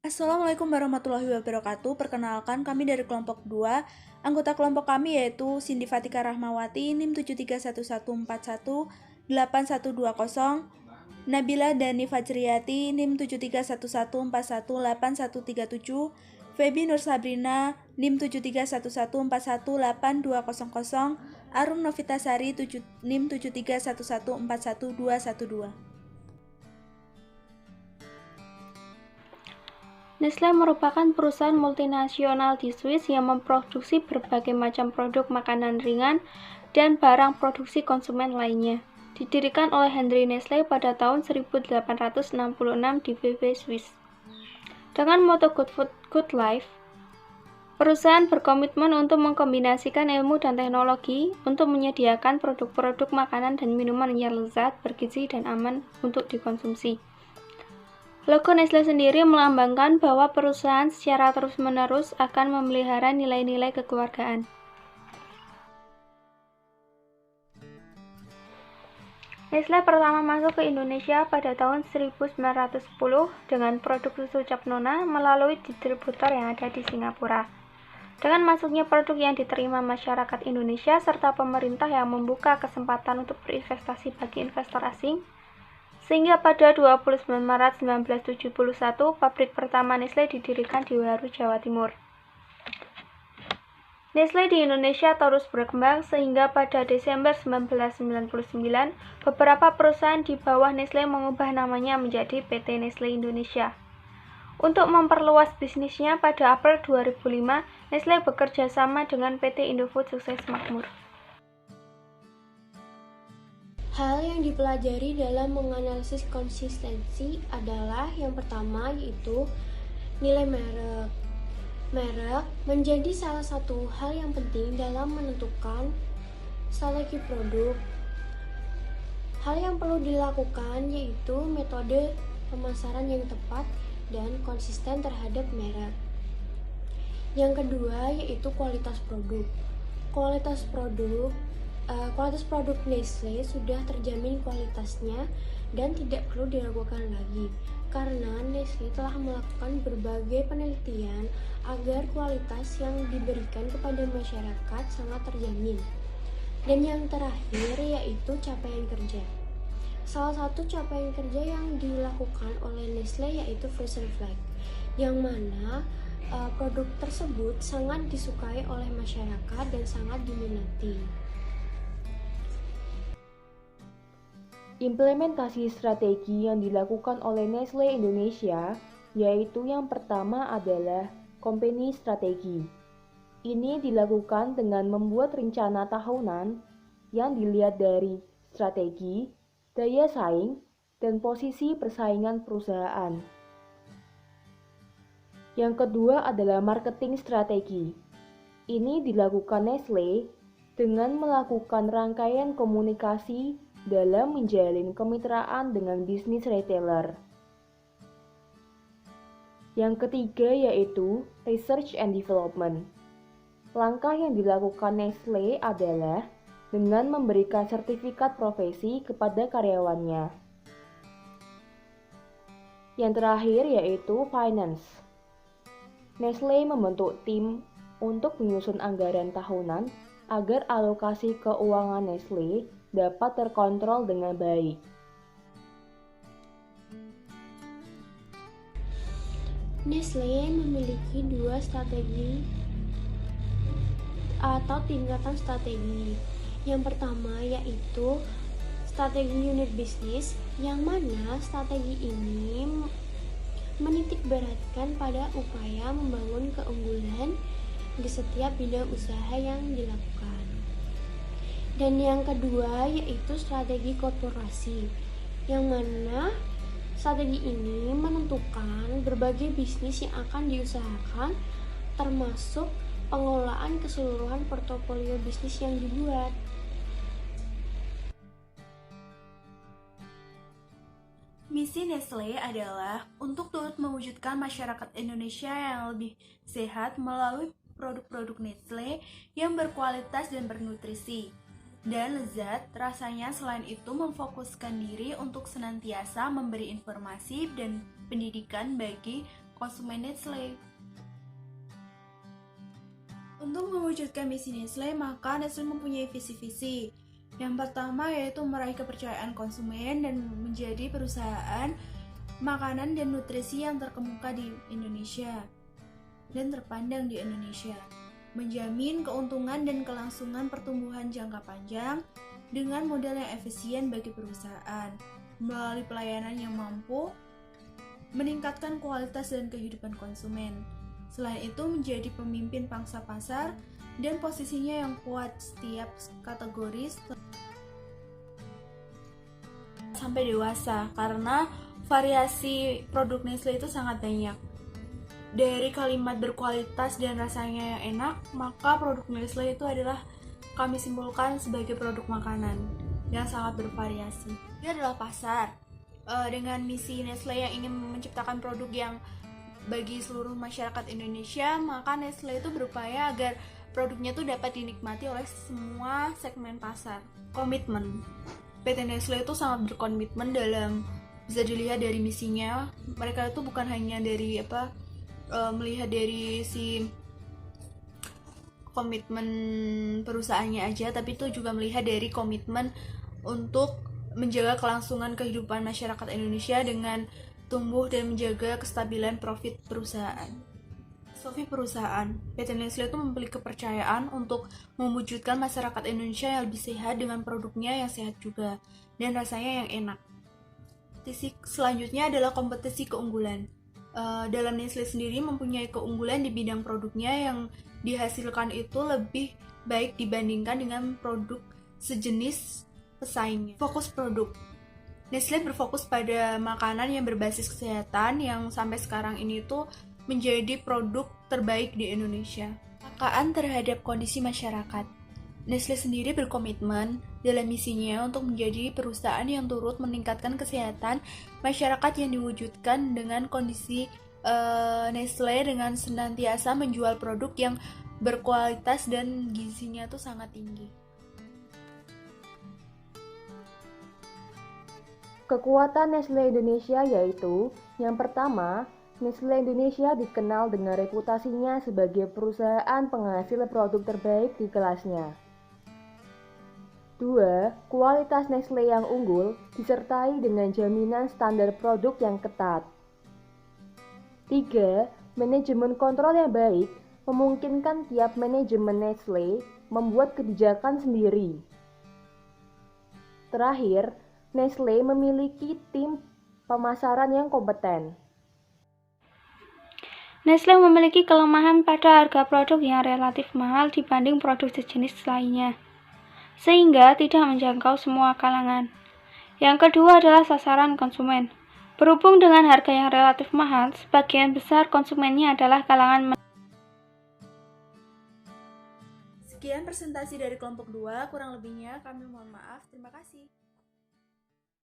Assalamualaikum warahmatullahi wabarakatuh. Perkenalkan, kami dari kelompok 2. Anggota kelompok kami yaitu Cindy Fatika Rahmawati, NIM 7311418120, Nabila Dani Fajriyati, NIM 731141818137, Febi Nur Sabrina, NIM 7311418200, Arum Novitasari, NIM 7311411212. Nestle merupakan perusahaan multinasional di Swiss yang memproduksi berbagai macam produk makanan ringan dan barang produksi konsumen lainnya. Didirikan oleh Henry Nestle pada tahun 1866 di Vevey, Swiss. Dengan moto Good Food, Good Life, perusahaan berkomitmen untuk mengkombinasikan ilmu dan teknologi untuk menyediakan produk-produk makanan dan minuman yang lezat, bergizi, dan aman untuk dikonsumsi. Logo Nestle sendiri melambangkan bahwa perusahaan secara terus-menerus akan memelihara nilai-nilai kekeluargaan. Nestle pertama masuk ke Indonesia pada tahun 1910 dengan produk susu Cap Nona melalui distributor yang ada di Singapura. Dengan masuknya produk yang diterima masyarakat Indonesia serta pemerintah yang membuka kesempatan untuk berinvestasi bagi investor asing, sehingga pada 29 Maret 1971, pabrik pertama Nestle didirikan di Waru, Jawa Timur. Nestle di Indonesia terus berkembang sehingga pada Desember 1999, beberapa perusahaan di bawah Nestle mengubah namanya menjadi PT Nestle Indonesia. Untuk memperluas bisnisnya, pada April 2005, Nestle bekerja sama dengan PT Indofood Sukses Makmur. Hal yang dipelajari dalam menganalisis konsistensi adalah yang pertama yaitu nilai merek. Merek menjadi salah satu hal yang penting dalam menentukan strategi produk. Hal yang perlu dilakukan yaitu metode pemasaran yang tepat dan konsisten terhadap merek. Yang kedua yaitu kualitas produk. Kualitas produk Nestle sudah terjamin kualitasnya dan tidak perlu diragukan lagi karena Nestle telah melakukan berbagai penelitian agar kualitas yang diberikan kepada masyarakat sangat terjamin. Dan yang terakhir yaitu capaian kerja. Salah satu capaian kerja yang dilakukan oleh Nestle yaitu Frozen Flag, yang mana produk tersebut sangat disukai oleh masyarakat dan sangat diminati. Implementasi strategi yang dilakukan oleh Nestle Indonesia yaitu yang pertama adalah company strategi. Ini dilakukan dengan membuat rencana tahunan yang dilihat dari strategi, daya saing, dan posisi persaingan perusahaan. Yang kedua adalah marketing strategi. Ini dilakukan Nestle dengan melakukan rangkaian komunikasi dalam menjalin kemitraan dengan bisnis retailer. Yang ketiga yaitu research and development. Langkah yang dilakukan Nestle adalah dengan memberikan sertifikat profesi kepada karyawannya. Yang terakhir yaitu finance. Nestle membentuk tim untuk menyusun anggaran tahunan agar alokasi keuangan Nestle dapat terkontrol dengan baik. Nestle memiliki dua strategi atau tingkatan strategi. Yang pertama yaitu strategi unit bisnis, yang mana strategi ini menitik beratkan pada upaya membangun keunggulan di setiap bidang usaha yang dilakukan. Dan yang kedua yaitu strategi korporasi, yang mana strategi ini menentukan berbagai bisnis yang akan diusahakan, termasuk pengelolaan keseluruhan portofolio bisnis yang dibuat. Misi Nestle adalah untuk turut mewujudkan masyarakat Indonesia yang lebih sehat melalui produk-produk Nestle yang berkualitas dan bernutrisi dan lezat. Rasanya selain itu memfokuskan diri untuk senantiasa memberi informasi dan pendidikan bagi konsumen Nestle. Untuk mewujudkan misi Nestle, maka Nestle mempunyai visi-visi. Yang pertama yaitu meraih kepercayaan konsumen dan menjadi perusahaan makanan dan nutrisi yang terkemuka di Indonesia dan terpandang di Indonesia. Menjamin keuntungan dan kelangsungan pertumbuhan jangka panjang dengan modal yang efisien bagi perusahaan, melalui pelayanan yang mampu meningkatkan kualitas dan kehidupan konsumen. Selain itu, menjadi pemimpin pangsa pasar dan posisinya yang kuat setiap kategori sampai dewasa, karena variasi produk Nestle itu sangat banyak. Dari kalimat berkualitas dan rasanya yang enak, maka produk Nestle itu adalah kami simpulkan sebagai produk makanan yang sangat bervariasi. Ini adalah pasar. Dengan misi Nestle yang ingin menciptakan produk yang bagi seluruh masyarakat Indonesia, maka Nestle itu berupaya agar produknya itu dapat dinikmati oleh semua segmen pasar. Komitmen. PT Nestle itu sangat berkomitmen dalam, bisa dilihat dari misinya. Mereka itu bukan hanya dari melihat dari si komitmen perusahaannya aja, tapi itu juga melihat dari komitmen untuk menjaga kelangsungan kehidupan masyarakat Indonesia dengan tumbuh dan menjaga kestabilan profit perusahaan. Filosofi perusahaan, PT Nestle itu memiliki kepercayaan untuk mewujudkan masyarakat Indonesia yang lebih sehat dengan produknya yang sehat juga dan rasanya yang enak. Selanjutnya adalah kompetisi keunggulan. Dalam Nestle sendiri mempunyai keunggulan di bidang produknya yang dihasilkan itu lebih baik dibandingkan dengan produk sejenis pesaingnya. Fokus produk. Nestle berfokus pada makanan yang berbasis kesehatan yang sampai sekarang ini tuh menjadi produk terbaik di Indonesia. Pemakaan terhadap kondisi masyarakat. Nestle sendiri berkomitmen dalam misinya untuk menjadi perusahaan yang turut meningkatkan kesehatan masyarakat yang diwujudkan dengan kondisi Nestle dengan senantiasa menjual produk yang berkualitas dan gizinya tuh sangat tinggi. Kekuatan Nestle Indonesia yaitu, yang pertama, Nestle Indonesia dikenal dengan reputasinya sebagai perusahaan penghasil produk terbaik di kelasnya. 2. Kualitas Nestle yang unggul disertai dengan jaminan standar produk yang ketat. 3. Manajemen kontrol yang baik memungkinkan tiap manajemen Nestle membuat kebijakan sendiri. Terakhir, Nestle memiliki tim pemasaran yang kompeten. Nestle memiliki kelemahan pada harga produk yang relatif mahal dibanding produk sejenis lainnya, sehingga tidak menjangkau semua kalangan. Yang kedua adalah sasaran konsumen. Berhubung dengan harga yang relatif mahal, sebagian besar konsumennya adalah kalangan Sekian presentasi dari kelompok 2, kurang lebihnya kami mohon maaf. Terima kasih.